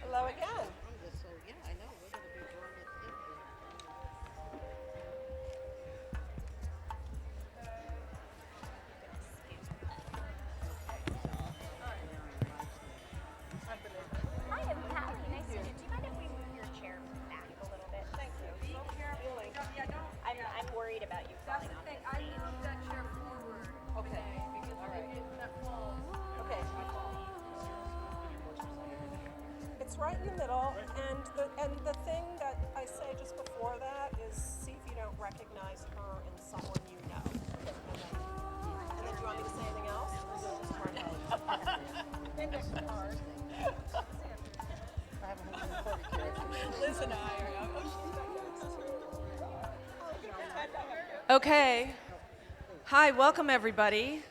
Hello again. I'm just so, yeah, I know. We're going to be doing this instant. Okay, so we're on the live stream. Hi, I'm Callie. Nice to meet you. Do you mind if we move your chair back a little bit? Thank you. Be careful. I'm worried about you That's falling the off thing. this I stage. moved that chair forward Okay. because All if right. that falls. Okay. It's right in the middle, and the thing that I say just before that is see if you don't recognize her in someone you know. And then do you want me to say anything else? Or is it just hard? Index card. I have 140 characters. Liz and I are. Oh, she's back next. Okay. Hi, welcome everybody.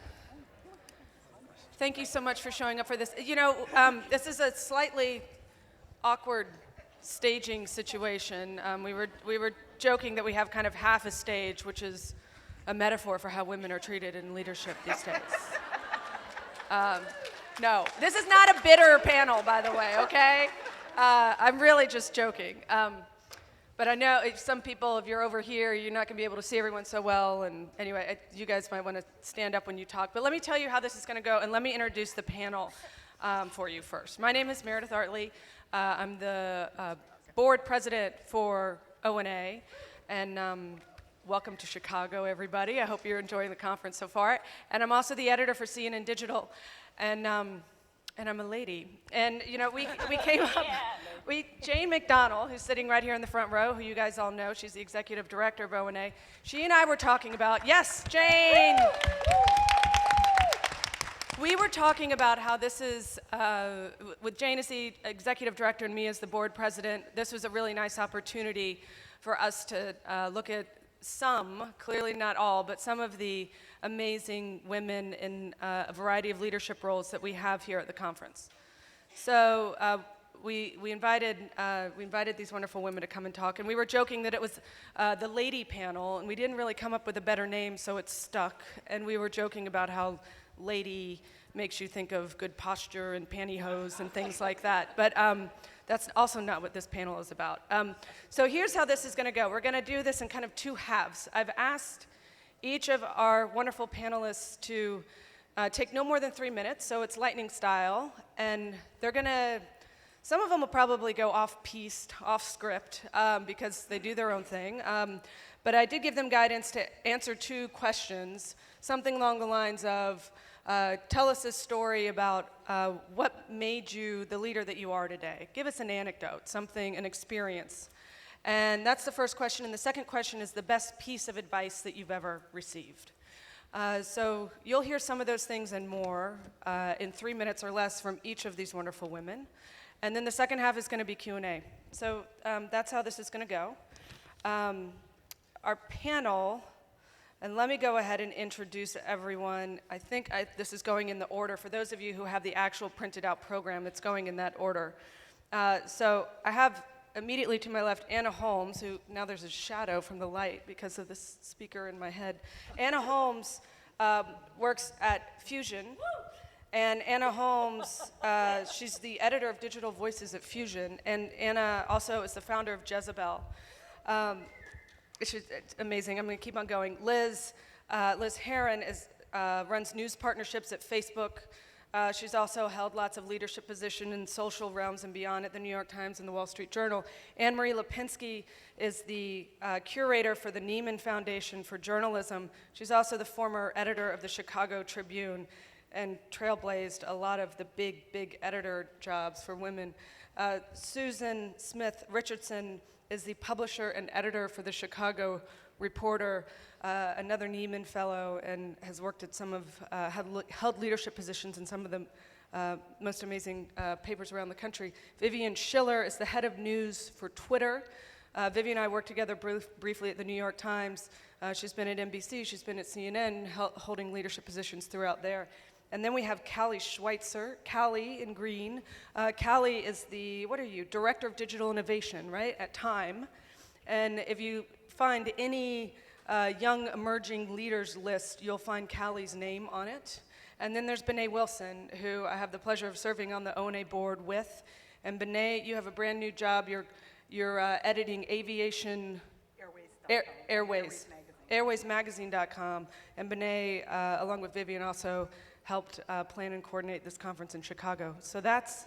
Thank you so much for showing up for this. You know, this is a slightly awkward staging situation. We were joking that we have kind of half a stage, which is a metaphor for how women are treated in leadership these days. No, this is not a bitter panel, by the way, okay? I'm really just joking. But I know if some people, if you're over here, you're not going to be able to see everyone so well. And anyway, you guys might want to stand up when you talk. But let me tell you how this is going to go, and let me introduce the panel for you first. My name is Meredith Artley. I'm the board president for ONA, and welcome to Chicago, everybody. I hope you're enjoying the conference so far. And I'm also the editor for CNN Digital, and I'm a lady. And you know, we came up. Jane McDonnell, who's sitting right here in the front row, who you guys all know, she's the executive director of ONA. She and I were talking about, yes, Jane! We were talking about how this is, with Jane as the executive director and me as the board president, this was a really nice opportunity for us to look at some, clearly not all, but some of the amazing women in a variety of leadership roles that we have here at the conference. So we invited these wonderful women to come and talk, and we were joking that it was the lady panel, and we didn't really come up with a better name, so it stuck. And we were joking about how lady makes you think of good posture and pantyhose and things like that. But that's also not what this panel is about. So here's how this is going to go. We're going to do this in kind of two halves. I've asked each of our wonderful panelists to take no more than 3 minutes, so it's lightning style, and they're going to. Some of them will probably go off-piste, off-script, because they do their own thing. But I did give them guidance to answer 2 questions, something along the lines of, tell us a story about what made you the leader that you are today. Give us an anecdote, something, an experience. And that's the first question. And the second question is the best piece of advice that you've ever received. So you'll hear some of those things and more in 3 minutes or less from each of these wonderful women. And then the second half is going to be Q&A. So that's how this is going to go. Our panel, and let me go ahead and introduce everyone. I think this is going in the order. For those of you who have the actual printed out program, it's going in that order. So I have immediately to my left Anna Holmes, who now there's a shadow from the light because of this speaker in my head. Anna Holmes works at Fusion. And Anna Holmes, she's the editor of Digital Voices at Fusion, and Anna also is the founder of Jezebel. It's amazing. I'm going to keep on going. Liz Heron runs news partnerships at Facebook. She's also held lots of leadership positions in social realms and beyond at the New York Times and the Wall Street Journal. Anne-Marie Lipinski is the curator for the Neiman Foundation for Journalism. She's also the former editor of the Chicago Tribune, and trailblazed a lot of the big editor jobs for women. Susan Smith Richardson is the publisher and editor for the Chicago Reporter, another Neiman Fellow, and has worked at some of, held leadership positions in some of the most amazing papers around the country. Vivian Schiller is the head of news for Twitter. Vivian and I worked together briefly at the New York Times. She's been at NBC, she's been at CNN, holding leadership positions throughout there. And then we have Callie Schweitzer, Callie in green. Callie is the, what are you, Director of Digital Innovation, right, at Time. And if you find any young emerging leaders list, you'll find Callie's name on it. And then there's Bené Wilson, who I have the pleasure of serving on the ONA board with. And Benet, you have a brand new job. You're editing aviation Airways. Airwaysmagazine.com. And Benet, along with Vivian, also helped plan and coordinate this conference in Chicago. So that's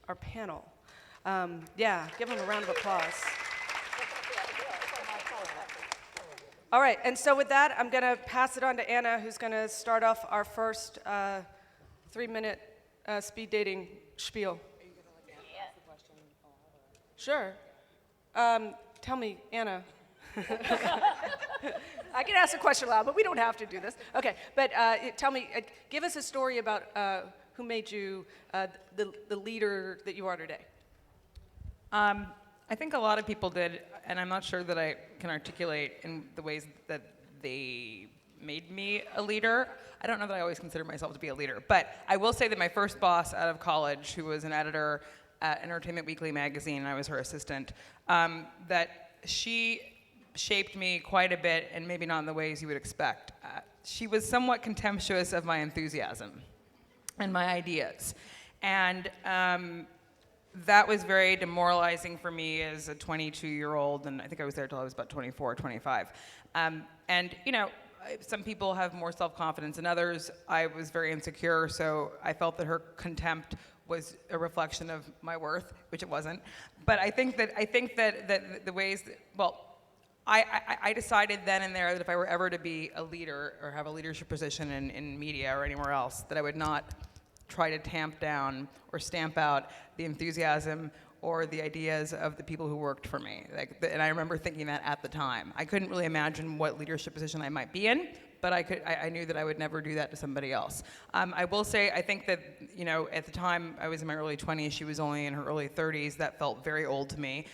our panel. Yeah, give them a round of applause. All right, and so with that, I'm going to pass it on to Anna, who's going to start off our first 3-minute speed dating spiel. Sure. Tell me, Anna. I can ask a question aloud, but we don't have to do this. Okay, but tell me, give us a story about who made you the leader that you are today. I think a lot of people did, and I'm not sure that I can articulate in the ways that they made me a leader. I don't know that I always consider myself to be a leader, but I will say that my first boss out of college, who was an editor at Entertainment Weekly magazine, and I was her assistant, that she shaped me quite a bit, and maybe not in the ways you would expect. She was somewhat contemptuous of my enthusiasm and my ideas. And that was very demoralizing for me as a 22-year-old, and I think I was there till I was about 24, 25. And, you know, some people have more self-confidence than others. I was very insecure, so I felt that her contempt was a reflection of my worth, which it wasn't. But I think that the ways that, well, I decided then and there that if I were ever to be a leader or have a leadership position in media or anywhere else, that I would not try to tamp down or stamp out the enthusiasm or the ideas of the people who worked for me. And I remember thinking that at the time. I couldn't really imagine what leadership position I might be in, but I knew that I would never do that to somebody else. I will say, I think that, you know, at the time I was in my early 20s, she was only in her early 30s. That felt very old to me.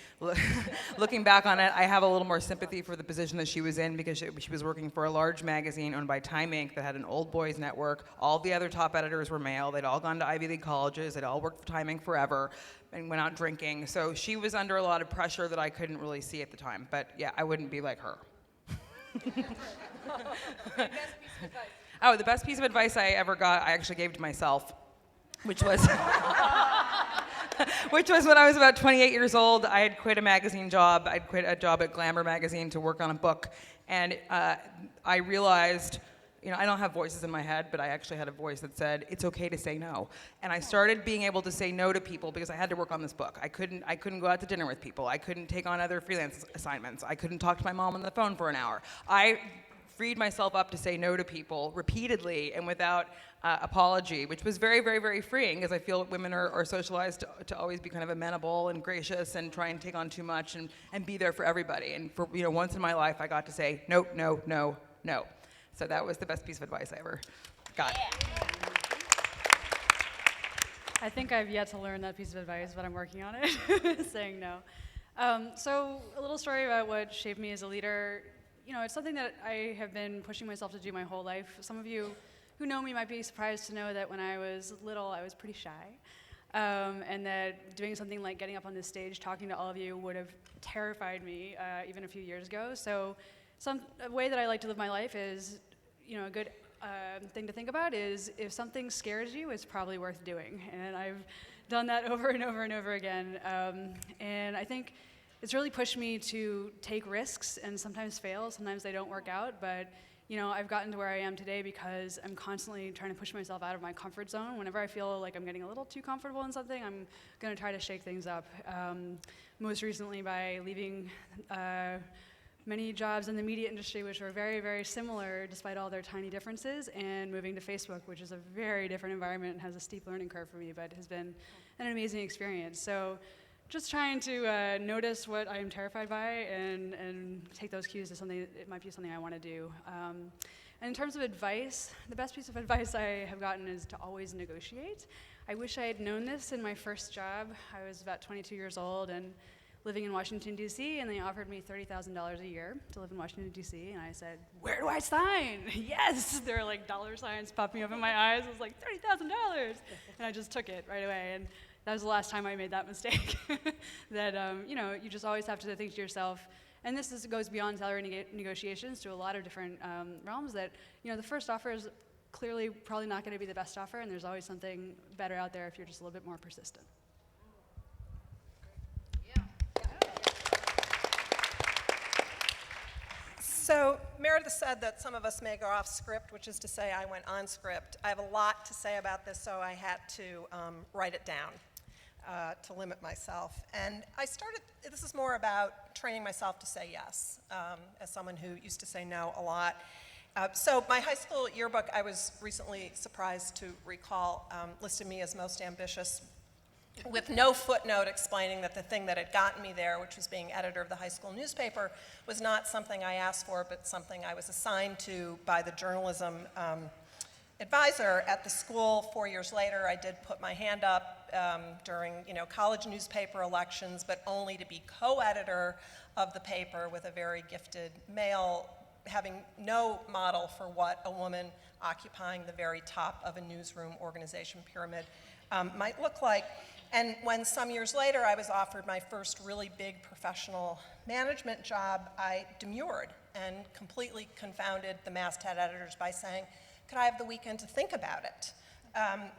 Looking back on it, I have a little more sympathy for the position that she was in, because she was working for a large magazine owned by Time Inc. that had an old boys network. All the other top editors were male. They'd all gone to Ivy League colleges. They'd all worked for Time Inc. forever and went out drinking. So she was under a lot of pressure that I couldn't really see at the time. But yeah, I wouldn't be like her. Oh, the best piece of advice I ever got, I actually gave to myself, which was when I was about 28 years old. I had quit a magazine job. I'd quit a job at Glamour magazine to work on a book, and I realized, you know, I don't have voices in my head, but I actually had a voice that said, it's okay to say no. And I started being able to say no to people because I had to work on this book. I couldn't go out to dinner with people. I couldn't take on other freelance assignments. I couldn't talk to my mom on the phone for an hour. I freed myself up to say no to people repeatedly and without apology, which was very, very, very freeing, because I feel women are socialized to always be kind of amenable and gracious and try and take on too much and be there for everybody. And for, you know, once in my life, I got to say no, no, no, no. So that was the best piece of advice I ever got. I think I've yet to learn that piece of advice, but I'm working on it, saying no. So a little story about what shaped me as a leader. You know, it's something that I have been pushing myself to do my whole life. Some of you who know me might be surprised to know that when I was little, I was pretty shy. And that doing something like getting up on this stage, talking to all of you, would have terrified me even a few years ago. So a way that I like to live my life is, you know, a good thing to think about is if something scares you, it's probably worth doing. And I've done that over and over and over again. And I think it's really pushed me to take risks and sometimes fail, sometimes they don't work out, but you know, I've gotten to where I am today because I'm constantly trying to push myself out of my comfort zone. Whenever I feel like I'm getting a little too comfortable in something, I'm gonna try to shake things up. Most recently by leaving many jobs in the media industry, which were very, very similar despite all their tiny differences, and moving to Facebook, which is a very different environment and has a steep learning curve for me, but has been an amazing experience. So just trying to notice what I am terrified by and take those cues as something, it might be something I want to do. And in terms of advice, the best piece of advice I have gotten is to always negotiate. I wish I had known this in my first job. I was about 22 years old and living in Washington, D.C., and they offered me $30,000 a year to live in Washington, D.C., and I said, where do I sign? Yes! There were like dollar signs popping up in my eyes. I was like, $30,000! And I just took it right away. And that was the last time I made that mistake. That, you know, you just always have to think to yourself, and this goes beyond salary negotiations to a lot of different realms, that, you know, the first offer is clearly probably not going to be the best offer, and there's always something better out there if you're just a little bit more persistent. So Meredith said that some of us may go off script, which is to say I went on script. I have a lot to say about this, so I had to write it down to limit myself. And this is more about training myself to say yes, as someone who used to say no a lot. So my high school yearbook, I was recently surprised to recall, listed me as most ambitious, with no footnote explaining that the thing that had gotten me there, which was being editor of the high school newspaper, was not something I asked for, but something I was assigned to by the journalism advisor at the school. 4 years later, I did put my hand up during college newspaper elections, but only to be co-editor of the paper with a very gifted male, having no model for what a woman occupying the very top of a newsroom organization pyramid might look like. And when some years later I was offered my first really big professional management job, I demurred and completely confounded the masthead editors by saying, could I have the weekend to think about it,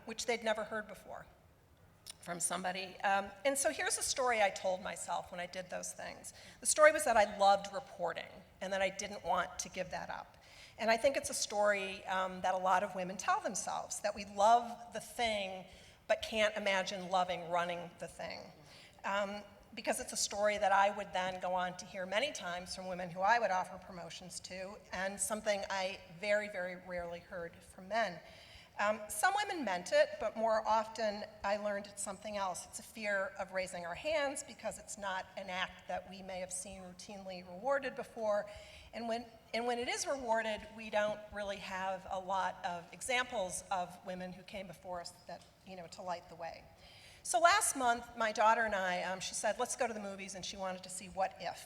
which they'd never heard before from somebody. And so here's a story I told myself when I did those things. The story was that I loved reporting and that I didn't want to give that up. And I think it's a story that a lot of women tell themselves, that we love the thing but can't imagine loving running the thing. Because it's a story that I would then go on to hear many times from women who I would offer promotions to, and something I very, very rarely heard from men. Some women meant it, but more often I learned it's something else. It's a fear of raising our hands because it's not an act that we may have seen routinely rewarded before. And when it is rewarded, we don't really have a lot of examples of women who came before us that, to light the way. So last month, my daughter and I, she said, let's go to the movies, and she wanted to see What If.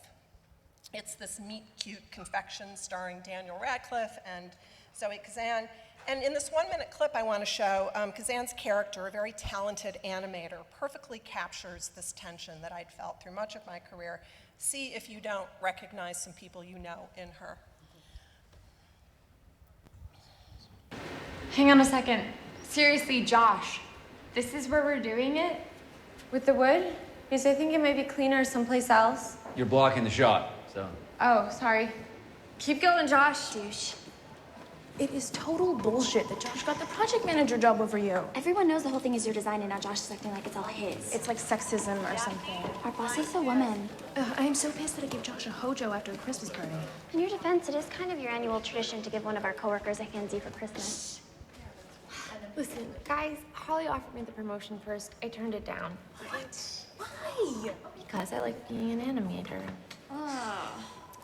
It's this meet-cute confection starring Daniel Radcliffe and Zoe Kazan. And in this 1-minute clip I want to show, Kazan's character, a very talented animator, perfectly captures this tension that I'd felt through much of my career. See if you don't recognize some people you know in her. Hang on a second. Seriously, Josh, this is where we're doing it? With the wood? Because I think it might be cleaner someplace else. You're blocking the shot, so. Oh, sorry. Keep going, Josh. Douche. It is total bullshit that Josh got the project manager job over you. Everyone knows the whole thing is your design, and now Josh is acting like it's all his. It's like sexism or something. Our boss is a woman. I am so pissed that I gave Josh a hojo after the Christmas party. In your defense, it is kind of your annual tradition to give one of our coworkers a handsy for Christmas. Listen, guys, Holly offered me the promotion first. I turned it down. What? Why? Because I like being an animator.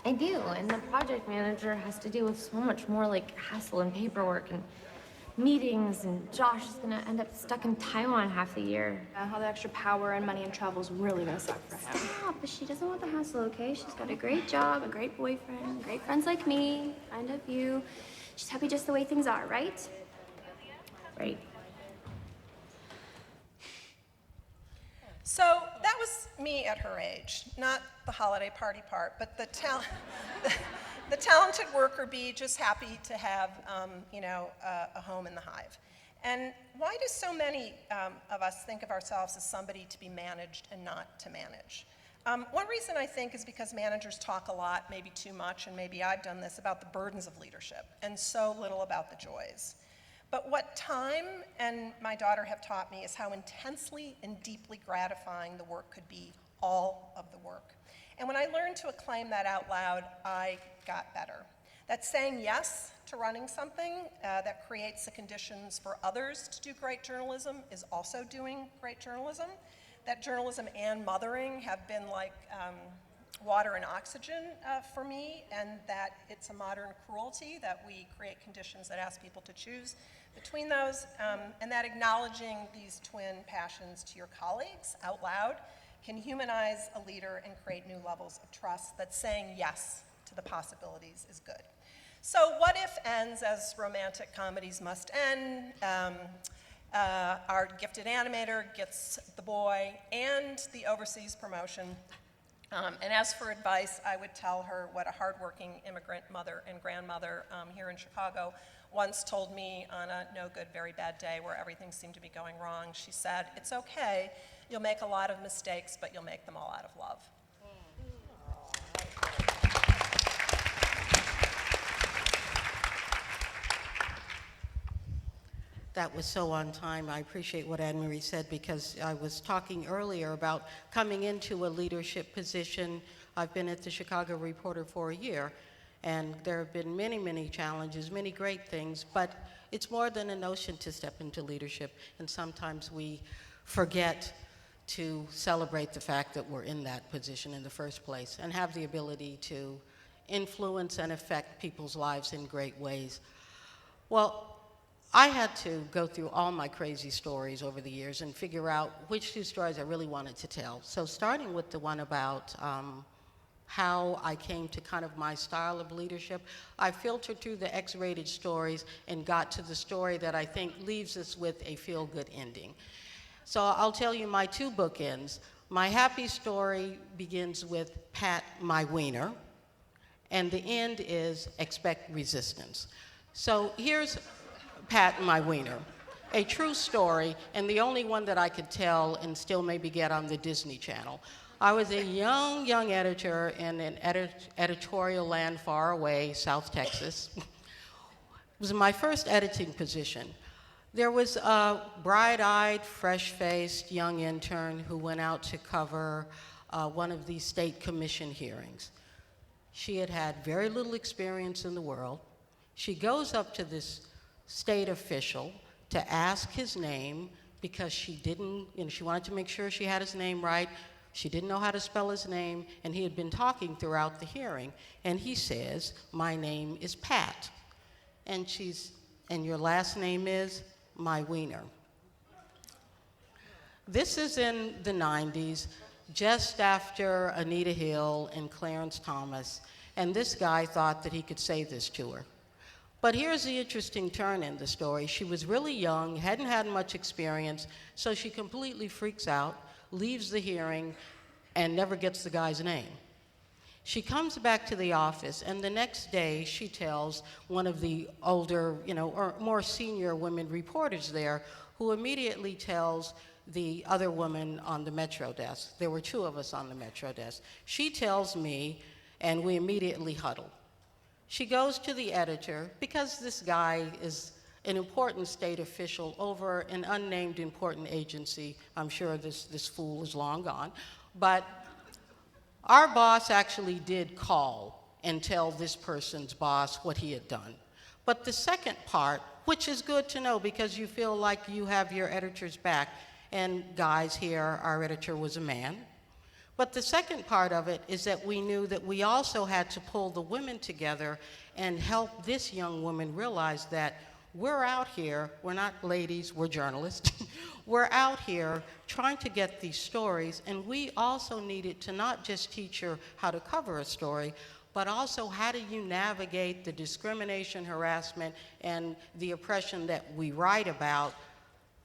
I do, and the project manager has to deal with so much more like hassle and paperwork and meetings, and Josh is gonna end up stuck in Taiwan half the year. All the extra power and money and travel is really gonna suck for him. Stop, but she doesn't want the hassle, okay? She's got a great job, a great boyfriend, great friends like me, friend of you. She's happy just the way things are, right? Right. So that was me at her age, not the holiday party part, but the talented worker bee just happy to have, a home in the hive. And why do so many of us think of ourselves as somebody to be managed and not to manage? One reason I think is because managers talk a lot, maybe too much, and maybe I've done this, about the burdens of leadership, and so little about the joys. But what time and my daughter have taught me is how intensely and deeply gratifying the work could be, all of the work. And when I learned to acclaim that out loud, I got better. That saying yes to running something that creates the conditions for others to do great journalism is also doing great journalism. That journalism and mothering have been like water and oxygen for me, and that it's a modern cruelty that we create conditions that ask people to choose between those, and that acknowledging these twin passions to your colleagues out loud can humanize a leader and create new levels of trust, that saying yes to the possibilities is good. So What If ends as romantic comedies must end. Our gifted animator gets the boy and the overseas promotion. And as for advice, I would tell her what a hardworking immigrant mother and grandmother here in Chicago once told me on a no good, very bad day where everything seemed to be going wrong. She said, "It's okay, you'll make a lot of mistakes, but you'll make them all out of love." That was so on time. I appreciate what Anne-Marie said because I was talking earlier about coming into a leadership position. I've been at the Chicago Reporter for a year, and there have been many, many challenges, many great things, but it's more than a notion to step into leadership, and sometimes we forget to celebrate the fact that we're in that position in the first place and have the ability to influence and affect people's lives in great ways. Well, I had to go through all my crazy stories over the years and figure out which two stories I really wanted to tell. So starting with the one about how I came to kind of my style of leadership, I filtered through the X-rated stories and got to the story that I think leaves us with a feel-good ending. So I'll tell you my two bookends. My happy story begins with Pat My Wiener, and the end is expect resistance. So here's Pat My Wiener, a true story, and the only one that I could tell and still maybe get on the Disney Channel. I was a young editor in an editorial land far away, South Texas. It was my first editing position. There was a bright-eyed, fresh-faced young intern who went out to cover one of these state commission hearings. She had had very little experience in the world. She goes up to this state official to ask his name because she didn't, she wanted to make sure she had his name right. She didn't know how to spell his name, and he had been talking throughout the hearing. And he says, "My name is Pat." And "And your last name is?" "My Wiener." This is in the 90s, just after Anita Hill and Clarence Thomas, and this guy thought that he could say this to her. But here's the interesting turn in the story. She was really young, hadn't had much experience, so she completely freaks out, leaves the hearing, and never gets the guy's name. She comes back to the office, and the next day she tells one of the older, or more senior women reporters there, who immediately tells the other woman on the Metro desk. There were two of us on the Metro desk. She tells me, and we immediately huddle. She goes to the editor, because this guy is an important state official over an unnamed important agency. I'm sure this fool is long gone. But our boss actually did call and tell this person's boss what he had done. But the second part, which is good to know because you feel like you have your editor's back, and guys here, our editor was a man. But the second part of it is that we knew that we also had to pull the women together and help this young woman realize that we're out here, we're not ladies, we're journalists. We're out here trying to get these stories, and we also needed to not just teach her how to cover a story, but also how do you navigate the discrimination, harassment, and the oppression that we write about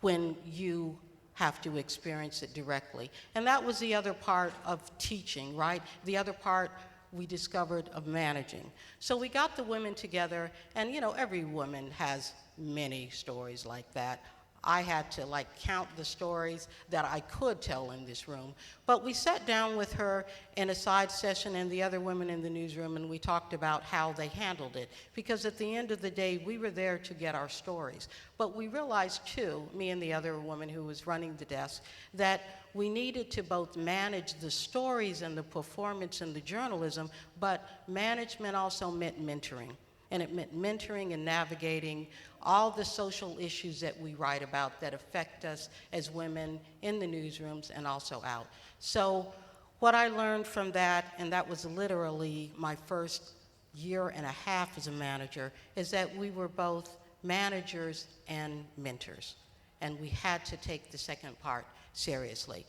when you have to experience it directly. And that was the other part of teaching, right? The other part we discovered of managing. So we got the women together, and every woman has many stories like that. I had to count the stories that I could tell in this room. But we sat down with her in a side session and the other women in the newsroom, and we talked about how they handled it. Because at the end of the day, we were there to get our stories. But we realized too, me and the other woman who was running the desk, that we needed to both manage the stories and the performance and the journalism, but management also meant mentoring. And it meant mentoring and navigating all the social issues that we write about that affect us as women in the newsrooms and also out. So what I learned from that, and that was literally my first year and a half as a manager, is that we were both managers and mentors. And we had to take the second part seriously.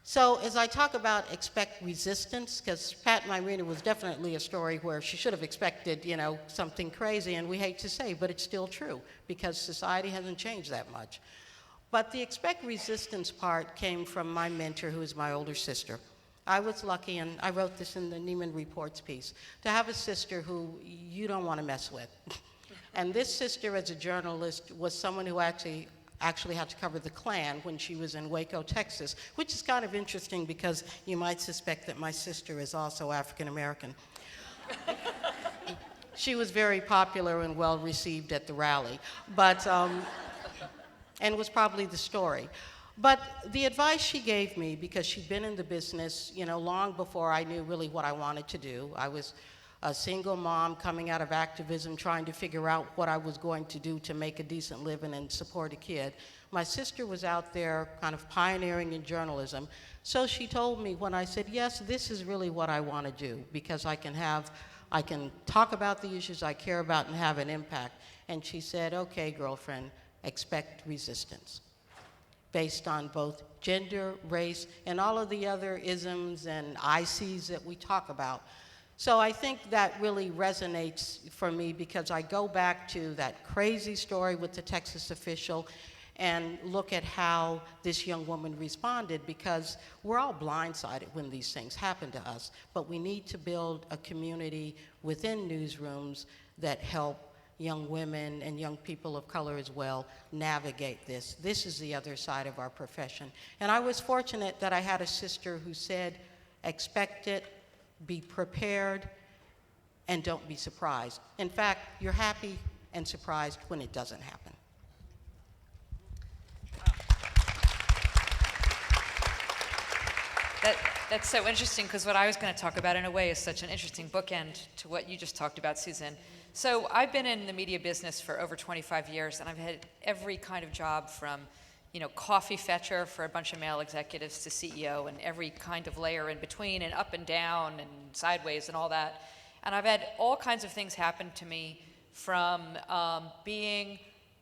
So as I talk about expect resistance, because Pat My Wiener was definitely a story where she should have expected, something crazy, and we hate to say, but it's still true, because society hasn't changed that much. But the expect resistance part came from my mentor, who is my older sister. I was lucky, and I wrote this in the Neiman Reports piece, to have a sister who you don't want to mess with. And this sister, as a journalist, was someone who actually had to cover the Klan when she was in Waco, Texas, which is kind of interesting because you might suspect that my sister is also African American. She was very popular and well received at the rally, but, and was probably the story. But the advice she gave me, because she'd been in the business, you know, long before I knew really what I wanted to do. I was a single mom coming out of activism, trying to figure out what I was going to do to make a decent living and support a kid. My sister was out there kind of pioneering in journalism. So she told me when I said, yes, this is really what I want to do, because I can talk about the issues I care about and have an impact. And she said, okay, girlfriend, expect resistance, based on both gender, race, and all of the other isms and ICs that we talk about. So I think that really resonates for me, because I go back to that crazy story with the Texas official and look at how this young woman responded, because we're all blindsided when these things happen to us, but we need to build a community within newsrooms that help young women and young people of color as well navigate this. This is the other side of our profession. And I was fortunate that I had a sister who said, expect it, be prepared, and don't be surprised. In fact, you're happy and surprised when it doesn't happen. That's so interesting, because what I was going to talk about in a way is such an interesting bookend to what you just talked about, Susan. So I've been in the media business for over 25 years, and I've had every kind of job from, you know, coffee fetcher for a bunch of male executives to CEO, and every kind of layer in between, and up and down and sideways and all that. And I've had all kinds of things happen to me, from being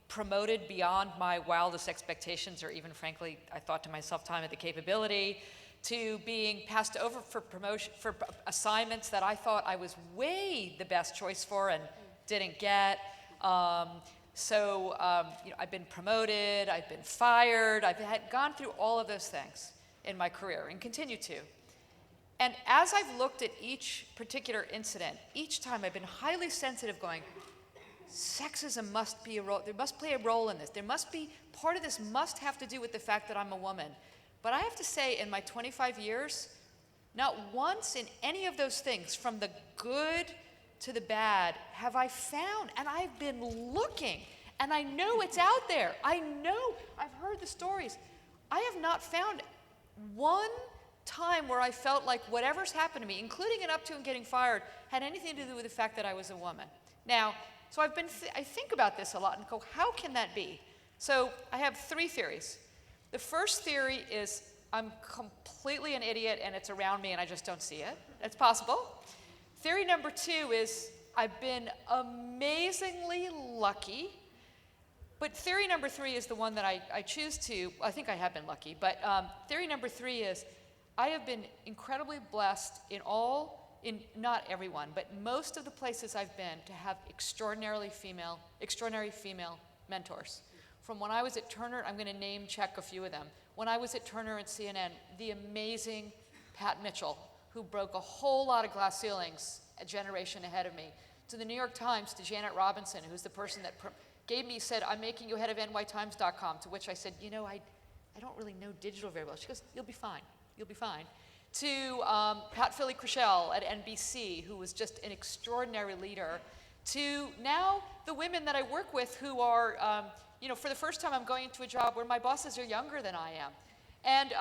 promoted beyond my wildest expectations, or even frankly, I thought to myself, time at the capability, to being passed over for promotion, for assignments that I thought I was way the best choice for and didn't get. You know, I've been promoted, I've been fired, gone through all of those things in my career and continue to. And as I've looked at each particular incident, each time I've been highly sensitive, going, sexism must be a role, there must play a role in this. There must be, part of this must have to do with the fact that I'm a woman. But I have to say, in my 25 years, not once in any of those things, from the good to the bad, have I found, and I've been looking, and I know it's out there. I know, I've heard the stories. I have not found one time where I felt like whatever's happened to me, including and up to and getting fired, had anything to do with the fact that I was a woman. Now, so I think about this a lot and go, how can that be? So I have three theories. The first theory is I'm completely an idiot and it's around me and I just don't see it. That's possible. Theory number two is I've been amazingly lucky. But theory number three is the one that I choose to, I think I have been lucky, but theory number three is I have been incredibly blessed in not everyone, but most of the places I've been to have extraordinary female mentors. From when I was at Turner, I'm going to name check a few of them. When I was at Turner and CNN, the amazing Pat Mitchell, who broke a whole lot of glass ceilings a generation ahead of me. To the New York Times, to Janet Robinson, who's the person that said, I'm making you head of nytimes.com, to which I said, you know, I don't really know digital very well. She goes, you'll be fine, you'll be fine. To Pat Philly-Crushell at NBC, who was just an extraordinary leader. To now the women that I work with who are, you know, for the first time I'm going into a job where my bosses are younger than I am. And,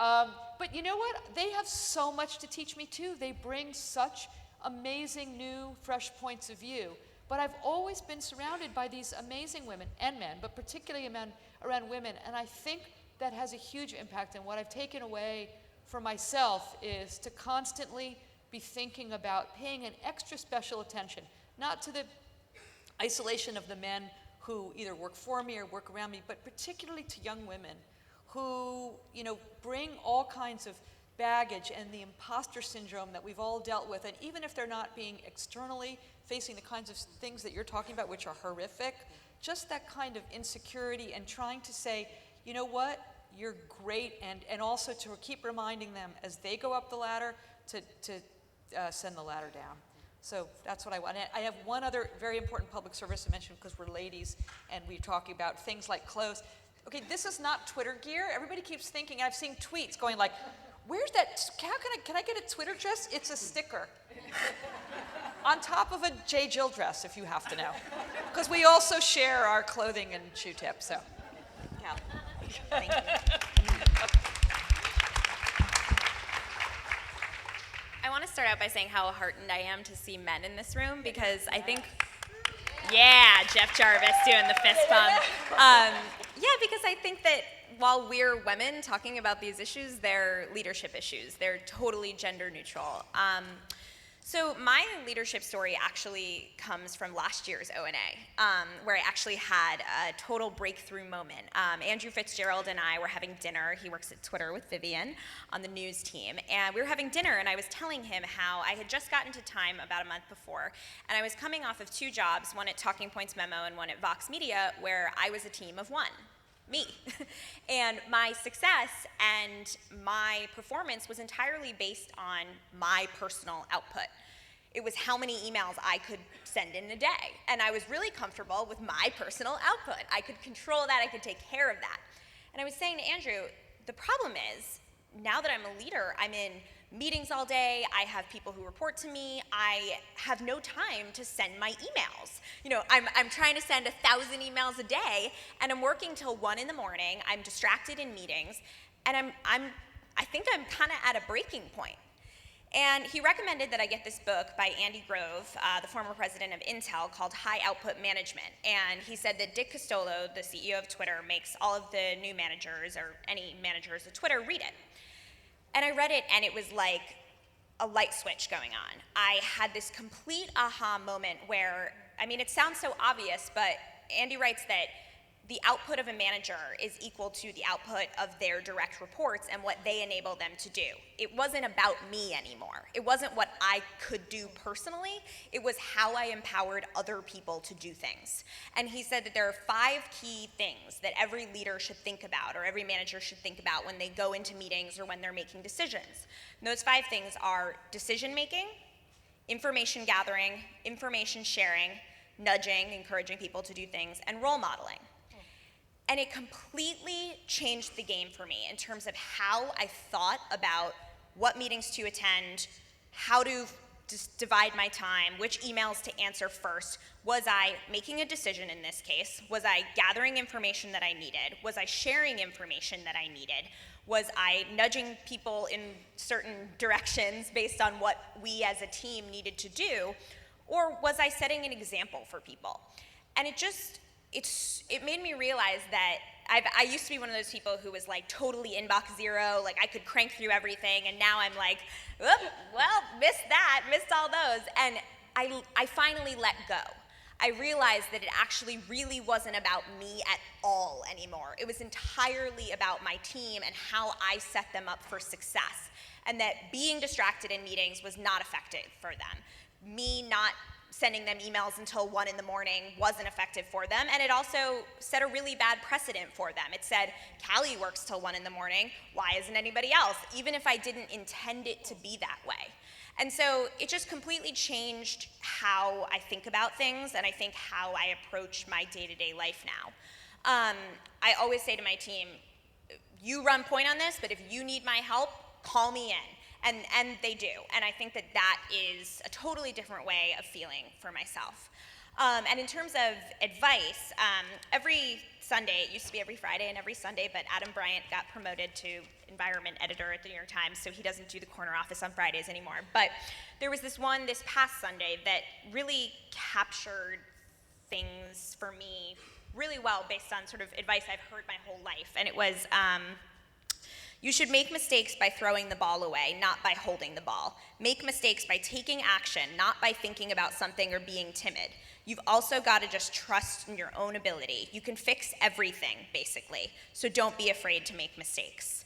but you know what? They have so much to teach me too. They bring such amazing new, fresh points of view. But I've always been surrounded by these amazing women and men, but particularly around women. And I think that has a huge impact. And what I've taken away for myself is to constantly be thinking about paying an extra special attention, not to the isolation of the men who either work for me or work around me, but particularly to young women who, you know, bring all kinds of baggage and the imposter syndrome that we've all dealt with. And even if they're not being externally facing the kinds of things that you're talking about, which are horrific, just that kind of insecurity and trying to say, you know what, you're great, and also to keep reminding them as they go up the ladder to send the ladder down. So that's what I want. And I have one other very important public service to mention, because we're ladies and we're talking about things like clothes. Okay, this is not Twitter gear. Everybody keeps thinking, I've seen tweets going like, where's that, can I get a Twitter dress? It's a sticker. On top of a J. Jill dress, if you have to know. Because we also share our clothing and shoe tips, so. Yeah. Thank you. I want to start out by saying how heartened I am to see men in this room because I think, yeah, Jeff Jarvis doing the fist pump. Yeah, because I think that while we're women talking about these issues, they're leadership issues. They're totally gender neutral. So my leadership story actually comes from last year's O&A, where I actually had a total breakthrough moment. Andrew Fitzgerald and I were having dinner. He works at Twitter with Vivian on the news team. And we were having dinner, and I was telling him how I had just gotten to Time about a month before, and I was coming off of 2 jobs, one at Talking Points Memo and one at Vox Media, where I was a team of 1. Me. And my success and my performance was entirely based on my personal output. It was how many emails I could send in a day. And I was really comfortable with my personal output. I could control that, I could take care of that. And I was saying to Andrew, the problem is, now that I'm a leader, I'm in meetings all day, I have people who report to me, I have no time to send my emails. You know, I'm trying to send 1,000 emails a day, and I'm working till 1 in the morning, I'm distracted in meetings, and I think I'm kind of at a breaking point. And he recommended that I get this book by Andy Grove, the former president of Intel, called High Output Management. And he said that Dick Costolo, the CEO of Twitter, makes all of the new managers, or any managers of Twitter, read it. And I read it, and it was like a light switch going on. I had this complete aha moment where, I mean, it sounds so obvious, but Andy writes that the output of a manager is equal to the output of their direct reports and what they enable them to do. It wasn't about me anymore. It wasn't what I could do personally. It was how I empowered other people to do things. And he said that there are 5 key things that every leader should think about, or every manager should think about when they go into meetings or when they're making decisions. And those 5 things are decision making, information gathering, information sharing, nudging, encouraging people to do things, and role modeling. And it completely changed the game for me in terms of how I thought about what meetings to attend, how to divide my time, which emails to answer first. Was I making a decision in this case? Was I gathering information that I needed? Was I sharing information that I needed? Was I nudging people in certain directions based on what we as a team needed to do? Or was I setting an example for people? And it made me realize that I used to be one of those people who was like totally inbox zero, like I could crank through everything, and now I'm like, well, missed that, missed all those. And I finally let go. I realized that it actually really wasn't about me at all anymore. It was entirely about my team and how I set them up for success, and that being distracted in meetings was not effective for them. Me not sending them emails until 1 in the morning wasn't effective for them, and it also set a really bad precedent for them. It said, Callie works till 1 in the morning, why isn't anybody else? Even if I didn't intend it to be that way. And so it just completely changed how I think about things, and I think how I approach my day-to-day life now. I always say to my team, you run point on this, but if you need my help, call me in. And they do, and I think that that is a totally different way of feeling for myself. And in terms of advice, every Sunday, it used to be every Friday and every Sunday, but Adam Bryant got promoted to environment editor at the New York Times, so he doesn't do the corner office on Fridays anymore. But there was this one this past Sunday that really captured things for me really well based on sort of advice I've heard my whole life, and it was, you should make mistakes by throwing the ball away, not by holding the ball. Make mistakes by taking action, not by thinking about something or being timid. You've also got to just trust in your own ability. You can fix everything, basically, so don't be afraid to make mistakes.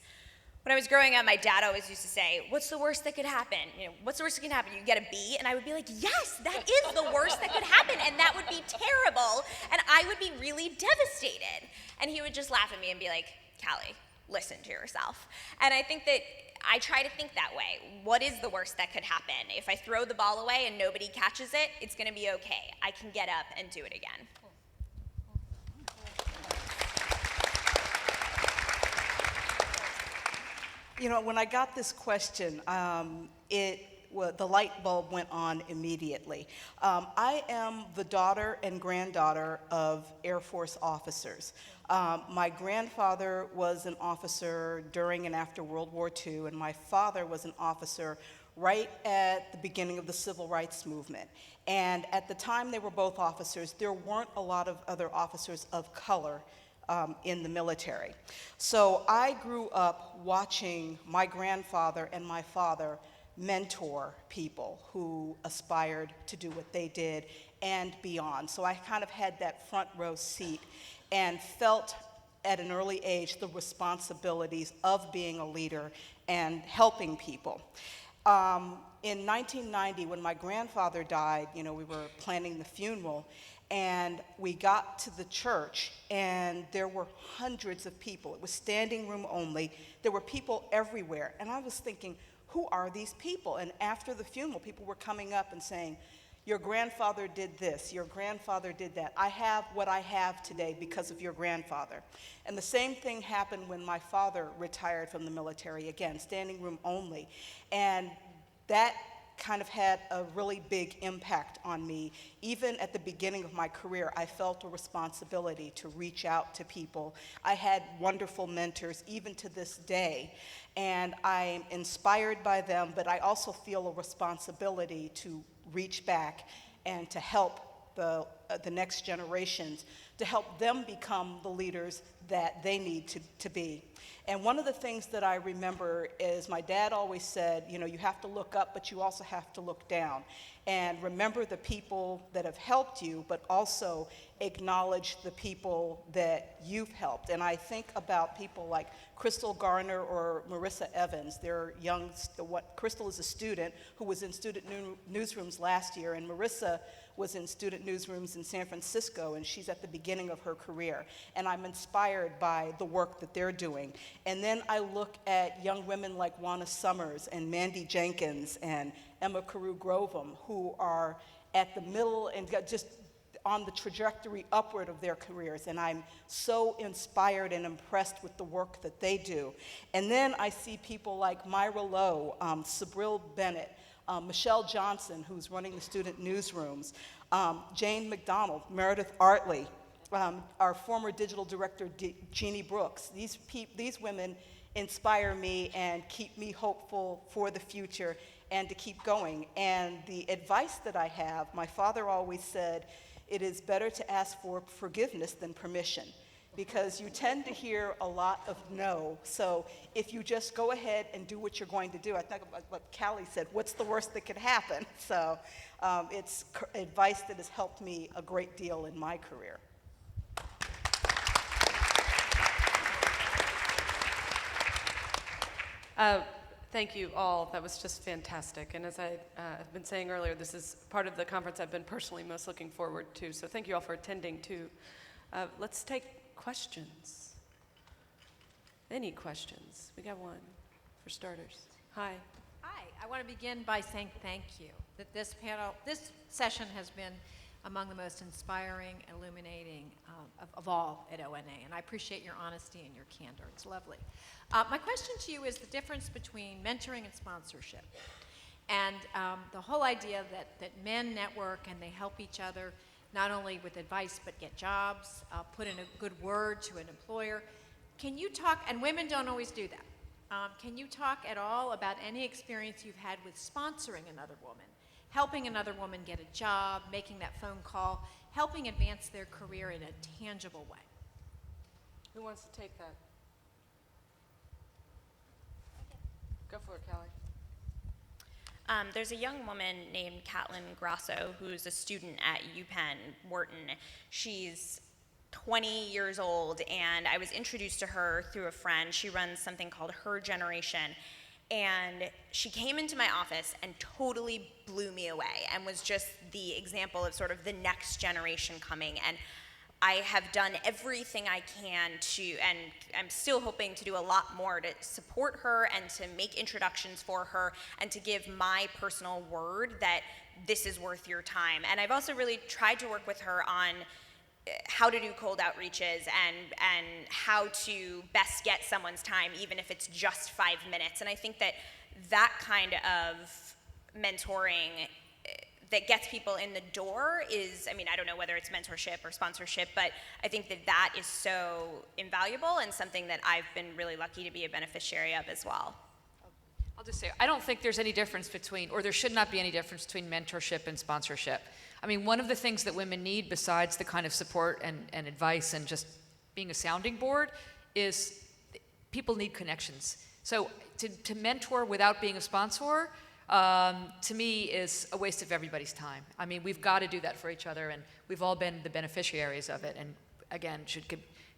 When I was growing up, my dad always used to say, what's the worst that could happen? You know, what's the worst that can happen? You get a B? And I would be like, yes, that is the worst that could happen, and that would be terrible, and I would be really devastated. And he would just laugh at me and be like, Callie, listen to yourself. And I think that I try to think that way. What is the worst that could happen? If I throw the ball away and nobody catches it, it's going to be okay. I can get up and do it again. You know, when I got this question, it the light bulb went on immediately. I am the daughter and granddaughter of Air Force officers. My grandfather was an officer during and after World War II, and my father was an officer right at the beginning of the Civil Rights Movement. And at the time they were both officers, there weren't a lot of other officers of color in the military. So I grew up watching my grandfather and my father mentor people who aspired to do what they did and beyond. So I kind of had that front row seat and felt at an early age the responsibilities of being a leader and helping people. In 1990, when my grandfather died, we were planning the funeral, and we got to the church, and there were hundreds of people. It was standing room only. There were people everywhere, and I was thinking, who are these people? And after the funeral, people were coming up and saying, your grandfather did this, your grandfather did that. I have what I have today because of your grandfather. And the same thing happened when my father retired from the military, again, standing room only. And that kind of had a really big impact on me. Even at the beginning of my career, I felt a responsibility to reach out to people. I had wonderful mentors, even to this day, and I'm inspired by them, but I also feel a responsibility to reach back and to help the next generations, to help them become the leaders that they need to be. And one of the things that I remember is my dad always said, you have to look up, but you also have to look down. And remember the people that have helped you, but also acknowledge the people that you've helped. And I think about people like Crystal Garner or Marissa Evans. They're young, Crystal is a student who was in student newsrooms last year, and Marissa was in student newsrooms in San Francisco, and she's at the beginning of her career. And I'm inspired by the work that they're doing. And then I look at young women like Juana Summers and Mandy Jenkins and Emma Carew Grovem, who are at the middle and just on the trajectory upward of their careers. And I'm so inspired and impressed with the work that they do. And then I see people like Myra Lowe, Sabril Bennett, Michelle Johnson, who's running the student newsrooms, Jane McDonald, Meredith Artley, our former digital director, Jeannie Brooks. These women inspire me and keep me hopeful for the future and to keep going. And the advice that I have, my father always said, it is better to ask for forgiveness than permission, because you tend to hear a lot of no. So if you just go ahead and do what you're going to do, I think about what Callie said, what's the worst that could happen? So it's advice that has helped me a great deal in my career. Thank you all. That was just fantastic. And as I have been saying earlier, this is part of the conference I've been personally most looking forward to. So thank you all for attending too. Let's take questions. Any questions? We got one for starters. Hi. Hi. I want to begin by saying thank you. That this session has been among the most inspiring, illuminating of all at ONA, and I appreciate your honesty and your candor. It's lovely. My question to you is the difference between mentoring and sponsorship, and the whole idea that men network and they help each other, not only with advice but get jobs, put in a good word to an employer. Can you talk, and women don't always do that, can you talk at all about any experience you've had with sponsoring another woman? Helping another woman get a job, making that phone call, helping advance their career in a tangible way. Who wants to take that? Go for it, Callie. There's a young woman named Caitlin Grasso who's a student at UPenn Wharton. She's 20 years old, and I was introduced to her through a friend. She runs something called Her Generation. And she came into my office and totally blew me away and was just the example of sort of the next generation coming. And I have done everything I can to, and I'm still hoping to do a lot more to support her and to make introductions for her and to give my personal word that this is worth your time. And I've also really tried to work with her on how to do cold outreaches and how to best get someone's time, even if it's just 5 minutes. And I think that kind of mentoring that gets people in the door is, I mean, I don't know whether it's mentorship or sponsorship, but I think that that is so invaluable and something that I've been really lucky to be a beneficiary of as well. I'll just say, I don't think there's any difference between, or there should not be any difference between mentorship and sponsorship. I mean, one of the things that women need besides the kind of support and advice and just being a sounding board is people need connections. So to mentor without being a sponsor, to me is a waste of everybody's time. I mean, we've got to do that for each other, and we've all been the beneficiaries of it, and again, should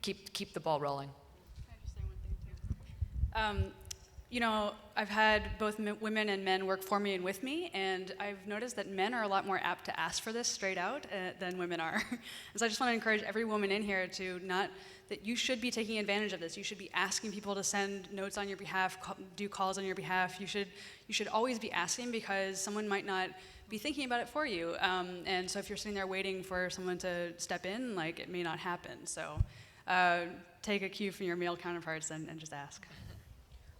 keep the ball rolling. Can I just say one thing too? You know, I've had both women and men work for me and with me, and I've noticed that men are a lot more apt to ask for this straight out than women are. And so I just want to encourage every woman in here to that you should be taking advantage of this. You should be asking people to send notes on your behalf, do calls on your behalf. You should always be asking, because someone might not be thinking about it for you. And so if you're sitting there waiting for someone to step in, like, it may not happen. So take a cue from your male counterparts and just ask.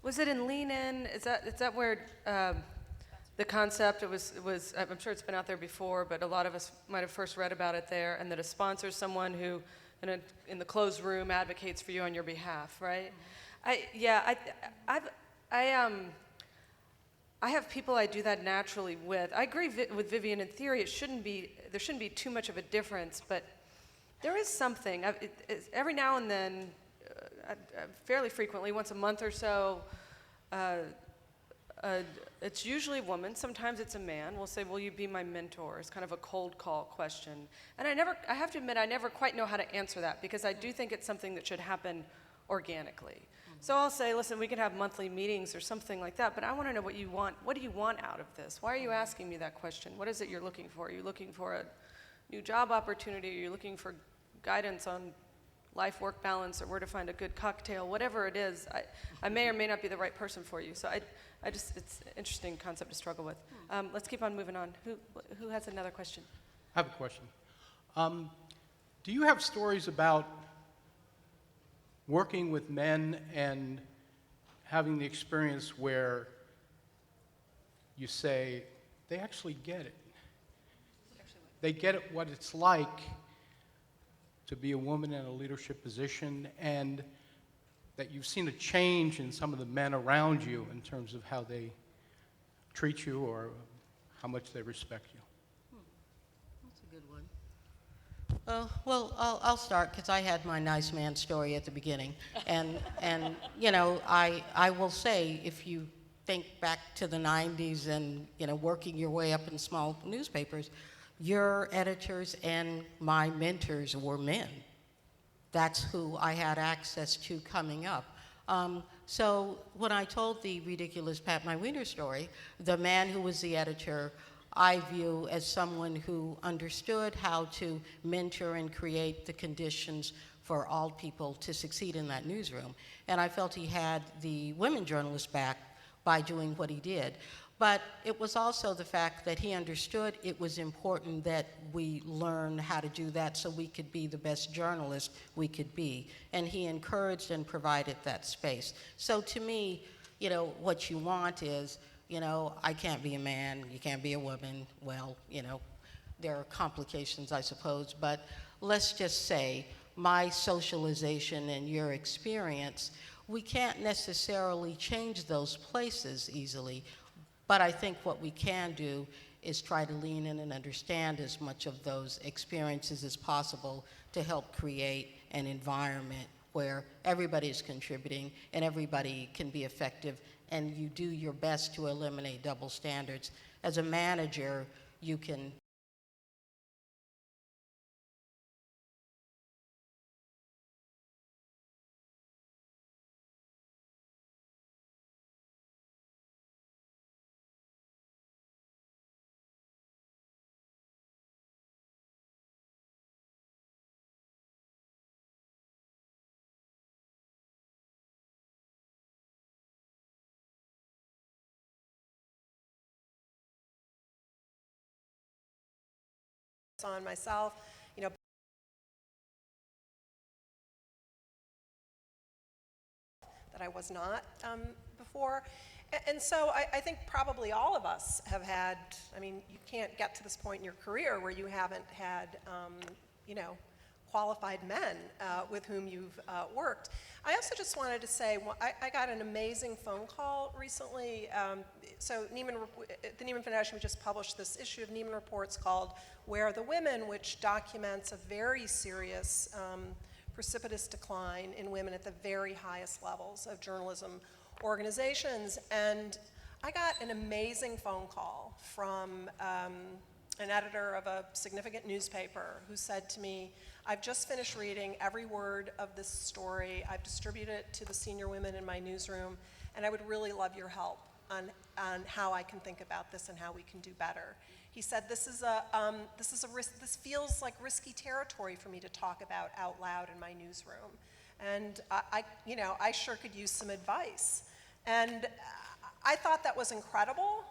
Was it in Lean In? Is that where the concept, it was, I'm sure it's been out there before, but a lot of us might have first read about it there, and that a sponsor is someone who, in the closed room, advocates for you on your behalf, right? I have people I do that naturally with. I agree with Vivian in theory. There shouldn't be too much of a difference, but there is something. Every now and then, fairly frequently, once a month or so, it's usually a woman, sometimes it's a man, will say, will you be my mentor? It's kind of a cold call question. And I have to admit, I never quite know how to answer that, because I do think it's something that should happen organically. So I'll say, listen, we can have monthly meetings or something like that, but I want to know what you want. What do you want out of this? Why are you asking me that question? What is it you're looking for? Are you looking for a new job opportunity? Are you looking for guidance on life-work balance, or where to find a good cocktail? Whatever it is, I may or may not be the right person for you. So it's an interesting concept to struggle with. Let's keep on moving on. Who has another question? I have a question. Do you have stories about working with men and having the experience where you say, they actually get it? They get it, what it's like to be a woman in a leadership position, and that you've seen a change in some of the men around you in terms of how they treat you or how much they respect you? That's a good one. Well, I'll start, because I had my nice man story at the beginning. And you know, I will say, if you think back to the 90s and, you know, working your way up in small newspapers, your editors and my mentors were men. That's who I had access to coming up. So when I told the ridiculous Pat My Wiener story, the man who was the editor, I view as someone who understood how to mentor and create the conditions for all people to succeed in that newsroom. And I felt he had the women journalists back by doing what he did. But it was also the fact that he understood it was important that we learn how to do that so we could be the best journalists we could be. And he encouraged and provided that space. So to me, you know, what you want is, you know, I can't be a man, you can't be a woman. Well, you know, there are complications, I suppose, but let's just say my socialization and your experience, we can't necessarily change those places easily. But I think what we can do is try to lean in and understand as much of those experiences as possible to help create an environment where everybody is contributing and everybody can be effective, and you do your best to eliminate double standards. As a manager, you can on myself, you know, that I was not before. And so I think probably all of us have had, I mean, you can't get to this point in your career where you haven't had, qualified men with whom you've worked. I also just wanted to say, I got an amazing phone call recently. So the Neiman Foundation just published this issue of Neiman Reports called Where Are the Women, which documents a very serious precipitous decline in women at the very highest levels of journalism organizations. And I got an amazing phone call from an editor of a significant newspaper who said to me, I've just finished reading every word of this story. I've distributed it to the senior women in my newsroom, and I would really love your help on how I can think about this and how we can do better. He said, this feels like risky territory for me to talk about out loud in my newsroom. And I sure could use some advice. And I thought that was incredible.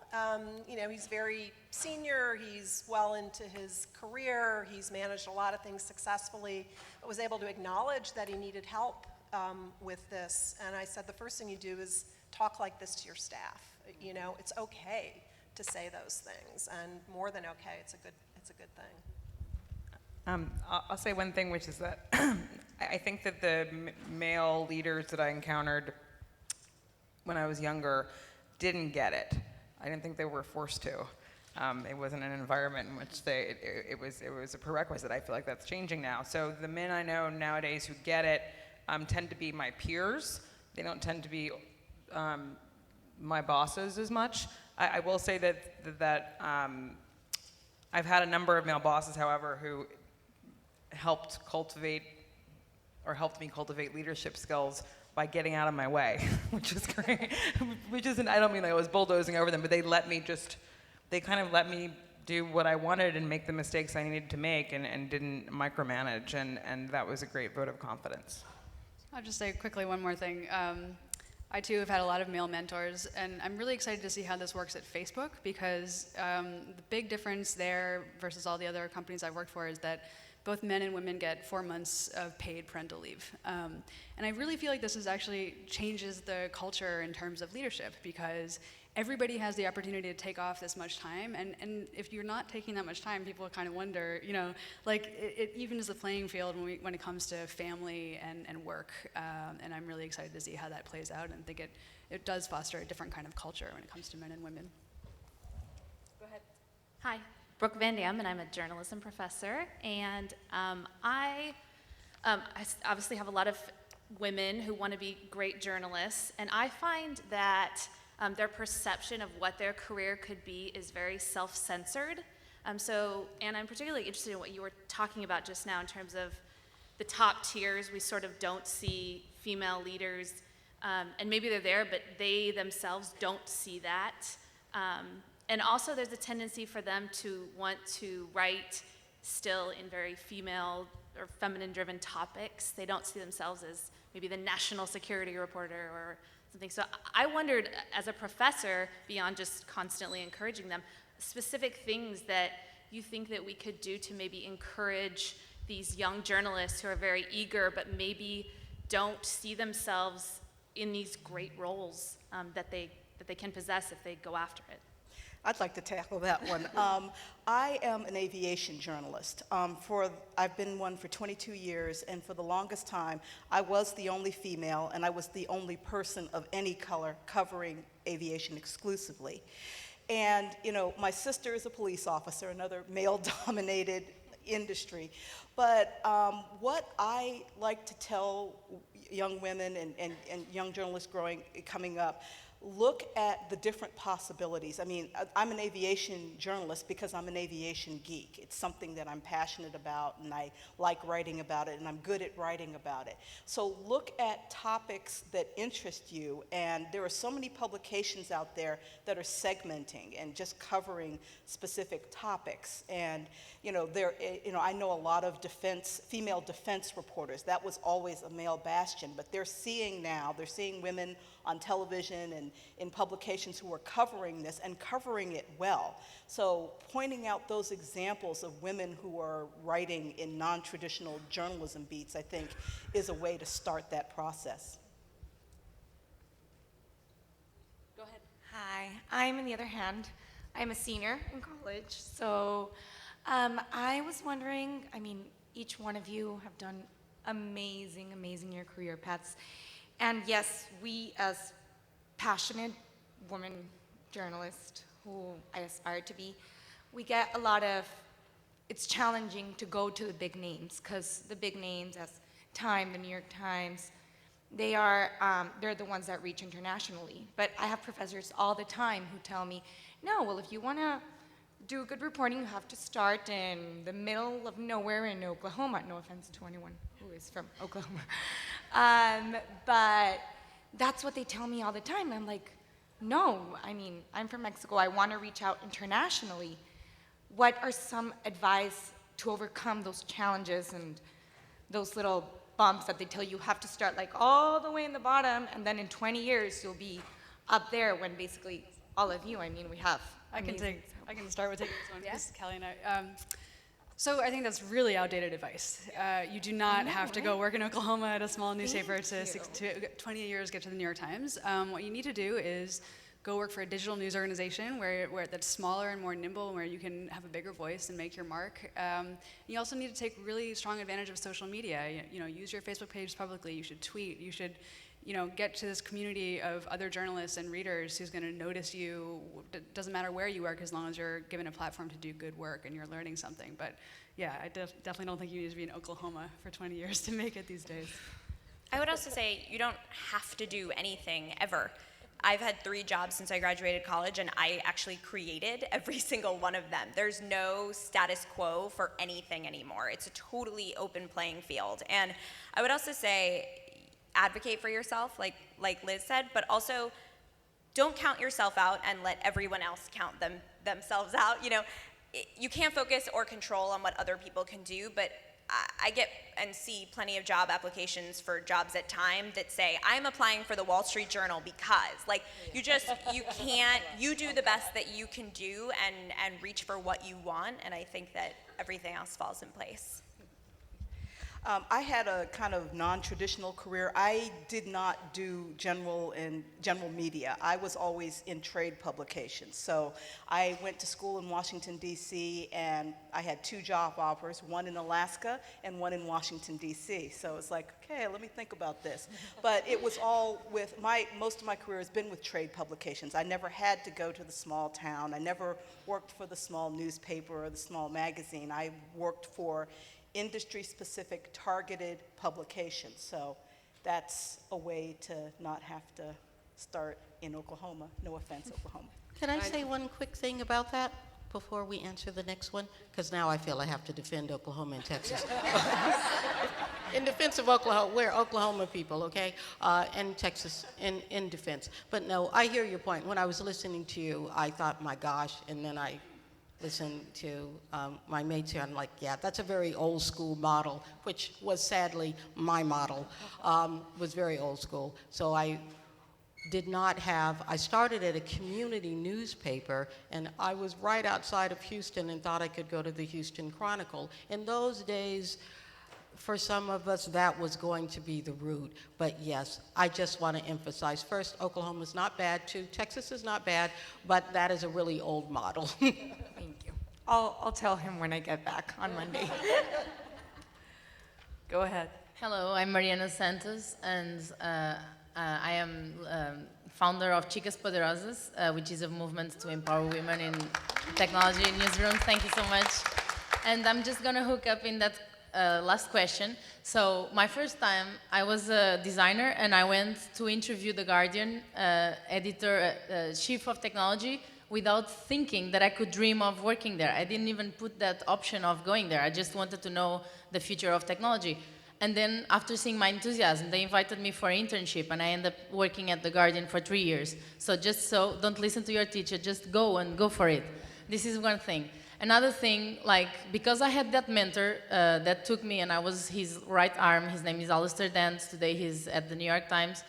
He's very senior, he's well into his career, he's managed a lot of things successfully, but was able to acknowledge that he needed help with this. And I said, the first thing you do is talk like this to your staff. It's okay to say those things, and more than okay, it's a good thing. I'll say one thing, which is that I think that the male leaders that I encountered when I was younger didn't get it. I didn't think they were forced to. It wasn't an environment in which it was a prerequisite. I feel like that's changing now. So the men I know nowadays who get it tend to be my peers. They don't tend to be my bosses as much. I will say that I've had a number of male bosses, however, who helped me cultivate leadership skills by getting out of my way, which is great. I don't mean that I was bulldozing over them, but they kind of let me do what I wanted and make the mistakes I needed to make and didn't micromanage, and that was a great vote of confidence. I'll just say quickly one more thing. I too have had a lot of male mentors, and I'm really excited to see how this works at Facebook, because the big difference there versus all the other companies I've worked for is that both men and women get 4 months of paid parental leave. And I really feel like this actually changes the culture in terms of leadership, because everybody has the opportunity to take off this much time, and if you're not taking that much time, people kind of wonder, it evens the playing field when it comes to family and work, and I'm really excited to see how that plays out, and think it does foster a different kind of culture when it comes to men and women. Go ahead. Hi, Brooke Van Dam, and I'm a journalism professor, and I obviously have a lot of women who want to be great journalists, and I find that their perception of what their career could be is very self-censored. And I'm particularly interested in what you were talking about just now in terms of the top tiers. We sort of don't see female leaders, and maybe they're there, but they themselves don't see that. And also there's a tendency for them to want to write still in very female or feminine-driven topics. They don't see themselves as maybe the national security reporter or something. So I wondered, as a professor, beyond just constantly encouraging them, specific things that you think that we could do to maybe encourage these young journalists who are very eager but maybe don't see themselves in these great roles that they can possess if they go after it. I'd like to tackle that one. I am an aviation journalist. I've been one for 22 years, and for the longest time, I was the only female, and I was the only person of any color covering aviation exclusively. And, my sister is a police officer, another male-dominated industry. But what I like to tell young women and young journalists coming up, look at the different possibilities. I mean, I'm an aviation journalist because I'm an aviation geek. It's something that I'm passionate about, and I like writing about it, and I'm good at writing about it. So look at topics that interest you, and there are so many publications out there that are segmenting and just covering specific topics. And I know a lot of female defense reporters. That was always a male bastion, but they're seeing women on television and in publications who are covering this and covering it well. So pointing out those examples of women who are writing in non-traditional journalism beats, I think, is a way to start that process. Go ahead. Hi, I'm on the other hand, I'm a senior in college, so I was wondering, I mean, each one of you have done amazing, amazing your career paths. And yes, we as passionate women journalists who I aspire to be, we get a lot of, it's challenging to go to the big names because the big names as Time, the New York Times, they're the ones that reach internationally. But I have professors all the time who tell me, no, well, if you want to do good reporting, you have to start in the middle of nowhere in Oklahoma. No offense to anyone who is from Oklahoma. But that's what they tell me all the time. I'm like, no, I mean, I'm from Mexico. I want to reach out internationally. What are some advice to overcome those challenges and those little bumps that they tell you have to start like all the way in the bottom, and then in 20 years you'll be up there when basically all of you, I mean, we have. I can start with taking this one, because Kelly and I. So I think that's really outdated advice. You do not have to go work in Oklahoma at a small newspaper to 20 years get to the New York Times. What you need to do is go work for a digital news organization where that's smaller and more nimble, and where you can have a bigger voice and make your mark. You also need to take really strong advantage of social media. You know, use your Facebook page publicly. You should tweet. You should, get to this community of other journalists and readers who's going to notice you. It doesn't matter where you work, as long as you're given a platform to do good work and you're learning something. But yeah, I definitely don't think you need to be in Oklahoma for 20 years to make it these days. I would also say you don't have to do anything ever. I've had 3 jobs since I graduated college, and I actually created every single one of them. There's no status quo for anything anymore. It's a totally open playing field. And I would also say advocate for yourself, like Liz said, but also don't count yourself out and let everyone else count themselves out. You can't focus or control on what other people can do, but I get and see plenty of job applications for jobs at Time that say, I'm applying for the Wall Street Journal because, you do the best that you can do and reach for what you want, and I think that everything else falls in place. I had a kind of non-traditional career. I did not do general media. I was always in trade publications. So I went to school in Washington, D.C., and I had 2 job offers, one in Alaska and one in Washington, D.C. So it's like, okay, let me think about this. But it was all with most of my career has been with trade publications. I never had to go to the small town. I never worked for the small newspaper or the small magazine. I worked for industry-specific targeted publications. So that's a way to not have to start in Oklahoma. No offense, Oklahoma. Can I say one quick thing about that before we answer the next one? Because now I feel I have to defend Oklahoma and Texas. In defense of Oklahoma, we're Oklahoma people, okay? And Texas in defense. But no, I hear your point. When I was listening to you, I thought, my gosh, and then I listened to my mates here, I'm like, yeah, that's a very old school model, which was sadly my model, was very old school. So I started at a community newspaper, and I was right outside of Houston and thought I could go to the Houston Chronicle. In those days, for some of us, that was going to be the route. But yes, I just want to emphasize, first, Oklahoma's not bad, too. Texas is not bad, but that is a really old model. Thank you. I'll tell him when I get back on Monday. Go ahead. Hello, I'm Mariana Santos, and I am founder of Chicas Poderosas, which is a movement to empower women in technology newsrooms. Thank you so much. And I'm just going to hook up in that last question. So my first time, I was a designer, and I went to interview the Guardian chief of technology, without thinking that I could dream of working there. I didn't even put that option of going there. I just wanted to know the future of technology. And then after seeing my enthusiasm, they invited me for an internship, and I ended up working at The Guardian for 3 years. So don't listen to your teacher, just go and go for it. This is one thing. Another thing, because I had that mentor that took me, and I was his right arm. His name is Alistair Dent. Today he's at the New York Times.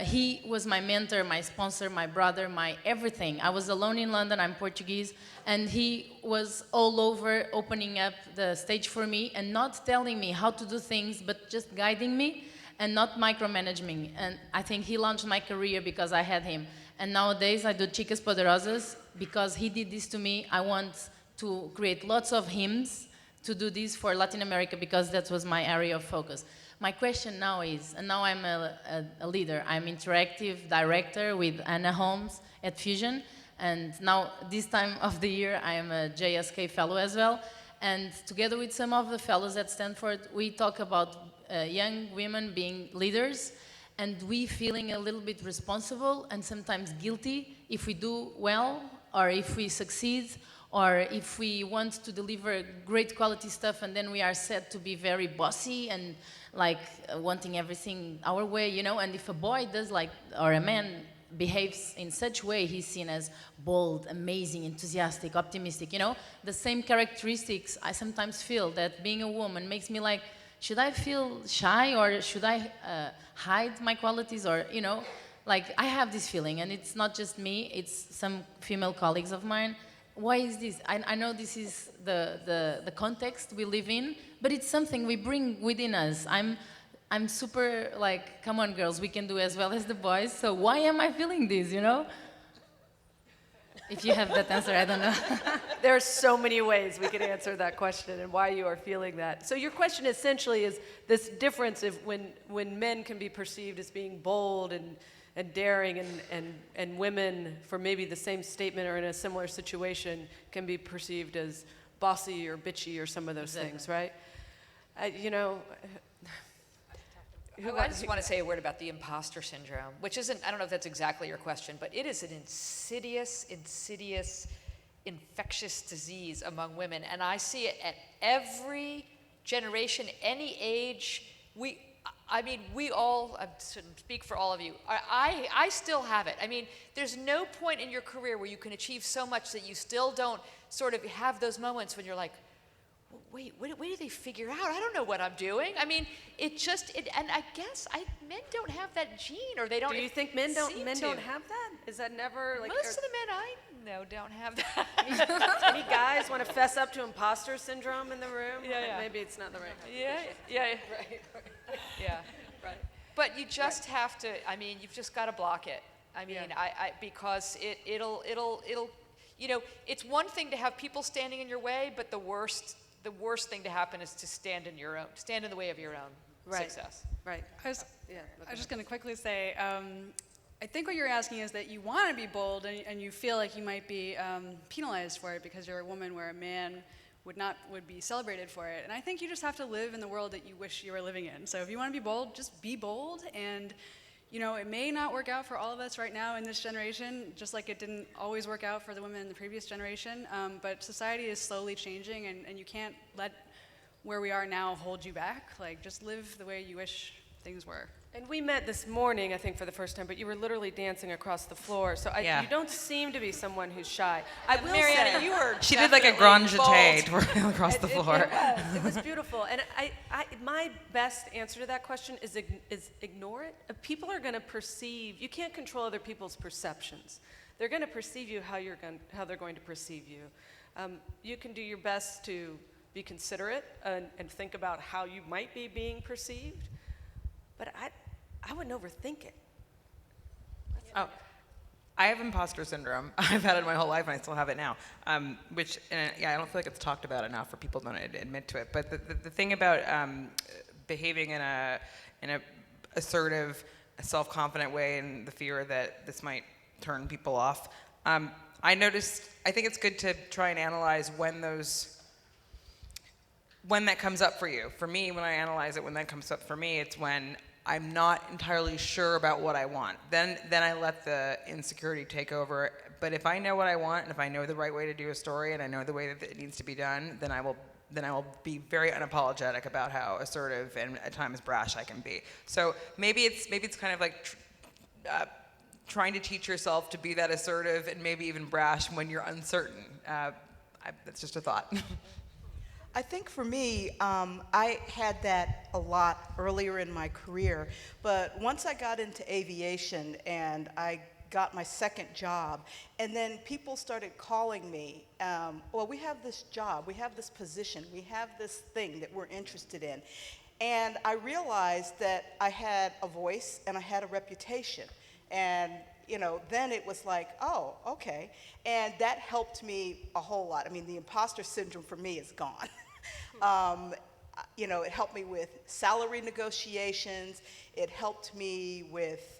He was my mentor, my sponsor, my brother, my everything. I was alone in London, I'm Portuguese, and he was all over opening up the stage for me and not telling me how to do things, but just guiding me and not micromanaging me. And I think he launched my career because I had him. And nowadays I do Chicas Poderosas because he did this to me. I want to create lots of hymns to do this for Latin America because that was my area of focus. My question now is, and now I'm a leader, I'm interactive director with Anna Holmes at Fusion, and now this time of the year I am a JSK fellow as well, and together with some of the fellows at Stanford, we talk about young women being leaders, and we feeling a little bit responsible and sometimes guilty if we do well or if we succeed, or if we want to deliver great quality stuff and then we are said to be very bossy and like wanting everything our way, you know, and if a boy does like, or a man behaves in such way, he's seen as bold, amazing, enthusiastic, optimistic, you know, the same characteristics I sometimes feel that being a woman makes me like, should I feel shy or should I hide my qualities or, you know, like I have this feeling and it's not just me, it's some female colleagues of mine. Why is this? I know this is the context we live in, but it's something we bring within us. I'm super like, come on girls, we can do as well as the boys, so why am I feeling this, you know? If you have that answer, I don't know. There are so many ways we could answer that question and why you are feeling that. So your question essentially is this difference of when men can be perceived as being bold and daring and women for maybe the same statement or in a similar situation can be perceived as bossy or bitchy or some of those things, right? You know, I just want to say a word about the imposter syndrome, which isn't, I don't know if that's exactly your question, but it is an insidious, infectious disease among women. And I see it at every generation, any age. I mean, we all, I shouldn't speak for all of you, I still have it. I mean, there's no point in your career where you can achieve so much that you still don't sort of have those moments when you're like, wait, what do they figure out? I don't know what I'm doing. I mean, and I guess men don't have that gene, or they don't. Do you think men don't have that? Is that never like? Most of the men I know don't have that. Any guys want to fess up to imposter syndrome in the room? Yeah. Maybe it's not the right. Yeah. Right. Yeah. Right. But you just have to. I mean, you've just got to block it. I mean, because it'll. You know, it's one thing to have people standing in your way, but the worst thing to happen is to stand in the way of your own success. Right. I was just going to quickly say, I think what you're asking is that you want to be bold and you feel like you might be penalized for it because you're a woman where a man would be celebrated for it. And I think you just have to live in the world that you wish you were living in. So if you want to be bold, just be bold. And you know, it may not work out for all of us right now in this generation, just like it didn't always work out for the women in the previous generation, but society is slowly changing and you can't let where we are now hold you back. Like, just live the way you wish things were. And we met this morning, I think, for the first time, but you were literally dancing across the floor, so you don't seem to be someone who's shy. I will Mariana, say, you were She did like a grand jeté across the floor. It was beautiful. And my best answer to that question is ignore it. People are going to perceive, you can't control other people's perceptions. They're going to perceive you how they're going to perceive you. You can do your best to be considerate and think about how you might be being perceived, but I wouldn't overthink it. Oh, I have imposter syndrome. I've had it my whole life, and I still have it now. Which, I don't feel like it's talked about enough, or people don't admit to it. But the thing about behaving in a assertive, self-confident way, and the fear that this might turn people off, I think it's good to try and analyze when that comes up for you. For me, when I analyze it, when that comes up for me, it's when I'm not entirely sure about what I want. Then I let the insecurity take over. But if I know what I want, and if I know the right way to do a story, and I know the way that it needs to be done, then I will be very unapologetic about how assertive and at times brash I can be. So maybe it's kind of like trying to teach yourself to be that assertive and maybe even brash when you're uncertain. That's just a thought. I think for me, I had that a lot earlier in my career, but once I got into aviation and I got my second job, and then people started calling me, well, we have this job, we have this position, we have this thing that we're interested in. And I realized that I had a voice and I had a reputation. And then it was like, oh, okay. And that helped me a whole lot. I mean, the imposter syndrome for me is gone. It helped me with salary negotiations. It helped me with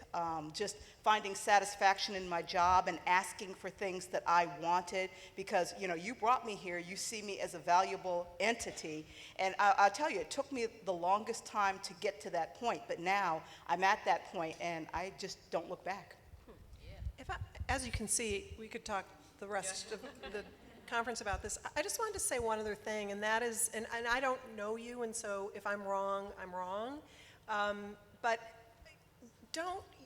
just finding satisfaction in my job and asking for things that I wanted because, you brought me here. You see me as a valuable entity. And I'll tell you, it took me the longest time to get to that point. But now I'm at that point, and I just don't look back. As you can see, we could talk the rest of the conference about this. I just wanted to say one other thing, and that is, and I don't know you, and so if I'm wrong, I'm wrong. But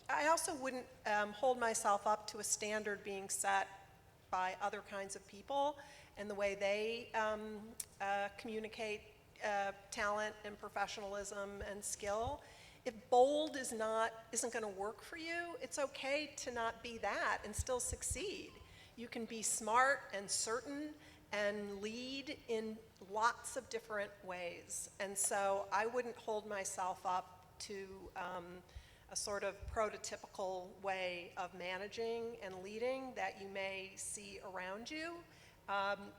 I also wouldn't hold myself up to a standard being set by other kinds of people and the way they communicate talent and professionalism and skill. If bold isn't going to work for you, it's okay to not be that and still succeed. You can be smart and certain and lead in lots of different ways. And so I wouldn't hold myself up to a sort of prototypical way of managing and leading that you may see around you.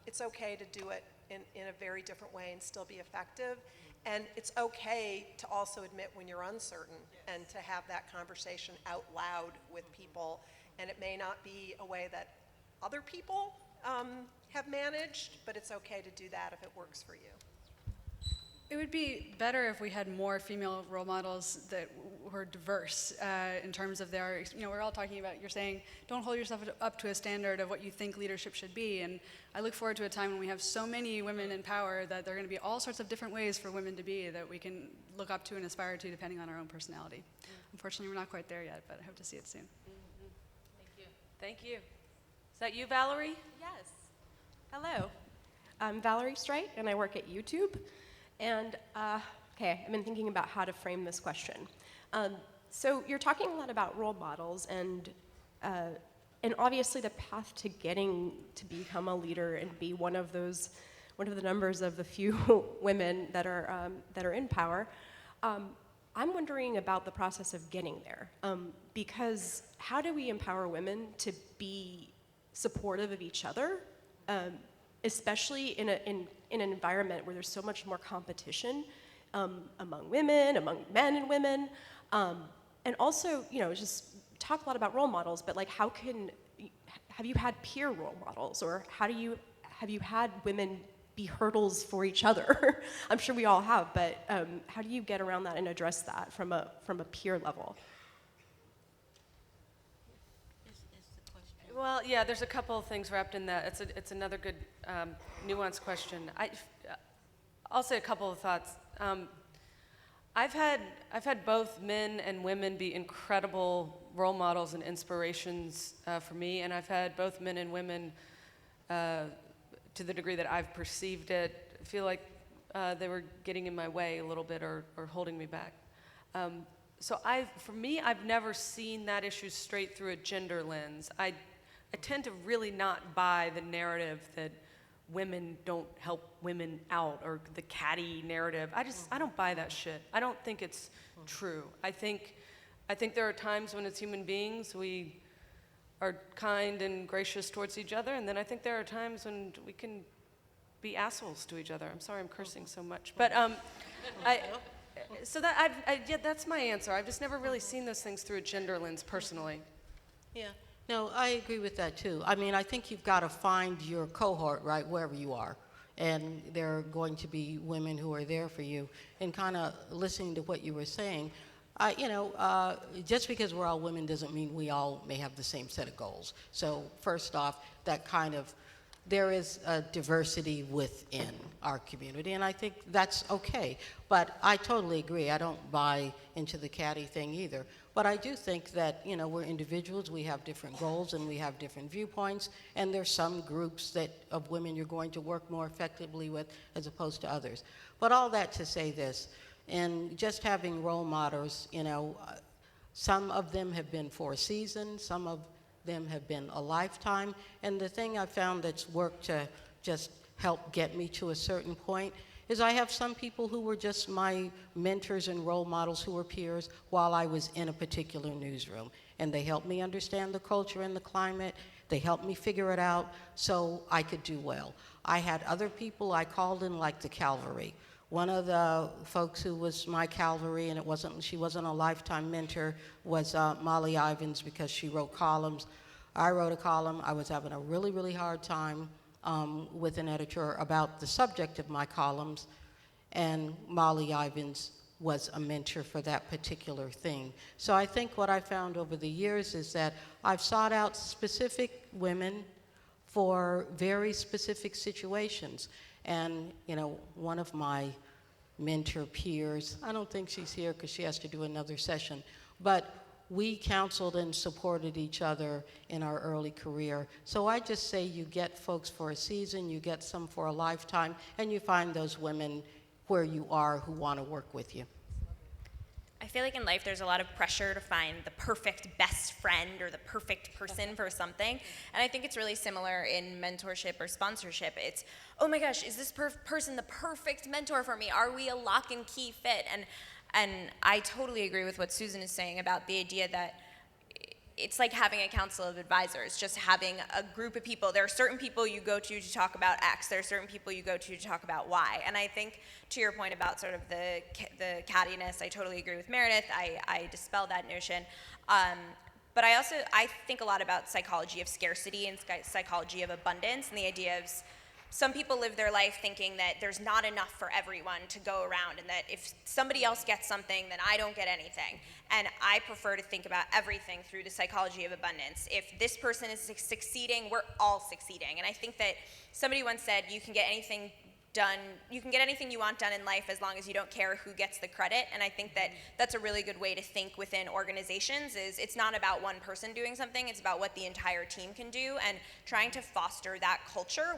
It's okay to do it in a very different way and still be effective. And it's okay to also admit when you're uncertain and to have that conversation out loud with people. And it may not be a way that other people have managed, but it's okay to do that if it works for you. It would be better if we had more female role models that were diverse in terms of their, we're all talking about, you're saying, don't hold yourself up to a standard of what you think leadership should be. And I look forward to a time when we have so many women in power that there are going to be all sorts of different ways for women to be that we can look up to and aspire to depending on our own personality. Unfortunately, we're not quite there yet, but I hope to see it soon. Thank you. Thank you. Is that you, Valerie? Yes. Hello. I'm Valerie Streit, and I work at YouTube. And, okay, I've been thinking about how to frame this question. So you're talking a lot about role models, and obviously the path to getting to become a leader and be one of the numbers of the few women that are in power. I'm wondering about the process of getting there, because how do we empower women to be supportive of each other, especially in an environment where there's so much more competition among women, among men and women, and also, just talk a lot about role models, but like have you had peer role models, or have you had women be hurdles for each other? I'm sure we all have, but how do you get around that and address that from a peer level? Well, yeah, there's a couple of things wrapped in that. It's another good nuanced question. I'll say a couple of thoughts. I've had both men and women be incredible role models and inspirations for me, and I've had both men and women, to the degree that I've perceived it, feel like they were getting in my way a little bit or holding me back. So for me, I've never seen that issue straight through a gender lens. I tend to really not buy the narrative that women don't help women out, or the catty narrative. I don't buy that shit. I don't think it's true. I think there are times when as human beings we are kind and gracious towards each other, and then I think there are times when we can be assholes to each other. I'm sorry I'm cursing so much, but that's my answer. I've just never really seen those things through a gender lens personally. Yeah. No, I agree with that too. I mean, I think you've got to find your cohort, right, wherever you are. And there are going to be women who are there for you. And kind of listening to what you were saying, just because we're all women doesn't mean we all may have the same set of goals. So first off, there is a diversity within our community, and I think that's okay. But I totally agree. I don't buy into the catty thing either. But I do think that, we're individuals, we have different goals, and we have different viewpoints, and there's some groups of women you're going to work more effectively with as opposed to others. But all that to say this, and just having role models, some of them have been for a season, some of them have been a lifetime, and the thing I found that's worked to just help get me to a certain point is I have some people who were just my mentors and role models who were peers while I was in a particular newsroom. And they helped me understand the culture and the climate. They helped me figure it out so I could do well. I had other people I called in like the cavalry. One of the folks who was my cavalry, and she wasn't a lifetime mentor, was Molly Ivins, because she wrote columns. I wrote a column. I was having a really, really hard time with an editor about the subject of my columns, and Molly Ivins was a mentor for that particular thing. So I think what I found over the years is that I've sought out specific women for very specific situations. And, you know, one of my mentor peers, I don't think she's here because she has to do another session, but we counseled and supported each other in our early career. So I just say you get folks for a season, you get some for a lifetime, and you find those women where you are who want to work with you. I feel like in life there's a lot of pressure to find the perfect best friend or the perfect person for something. And I think it's really similar in mentorship or sponsorship. It's, oh my gosh, is this person the perfect mentor for me? Are we a lock and key fit? And I totally agree with what Susan is saying about the idea that it's like having a council of advisors, just having a group of people. There are certain people you go to talk about X. There are certain people you go to talk about Y. And I think, to your point about sort of the cattiness, I totally agree with Meredith. I dispel that notion. But I think a lot about psychology of scarcity and psychology of abundance, and the idea of some people live their life thinking that there's not enough for everyone to go around, and that if somebody else gets something, then I don't get anything. And I prefer to think about everything through the psychology of abundance. If this person is succeeding, we're all succeeding. And I think that somebody once said, you can get anything done, you can get anything you want done in life as long as you don't care who gets the credit. And I think that that's a really good way to think within organizations. Is it's not about one person doing something, it's about what the entire team can do, and trying to foster that culture.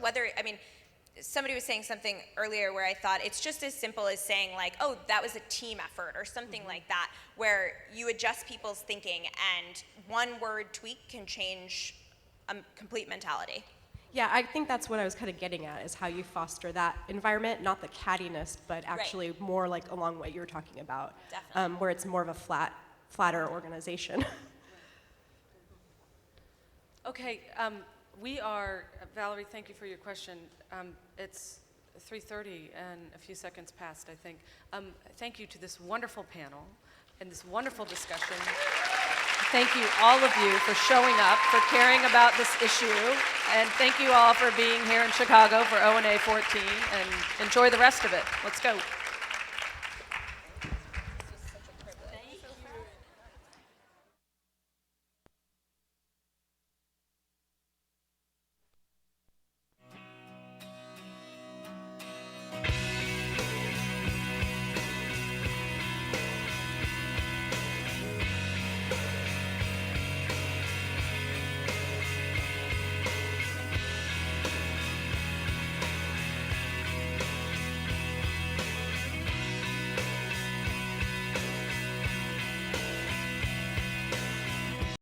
Somebody was saying something earlier where I thought it's just as simple as saying like, oh, that was a team effort or something like that, where you adjust people's thinking and one word tweak can change a complete mentality. Yeah, I think that's what I was kind of getting at, is how you foster that environment, not the cattiness, but actually more like along what you're talking about, where it's more of a flatter organization. Okay, Valerie, thank you for your question. It's 3:30 and a few seconds past, I think. Thank you to this wonderful panel and this wonderful discussion. Thank you, all of you, for showing up, for caring about this issue, and thank you all for being here in Chicago for ONA 14, and enjoy the rest of it. Let's go.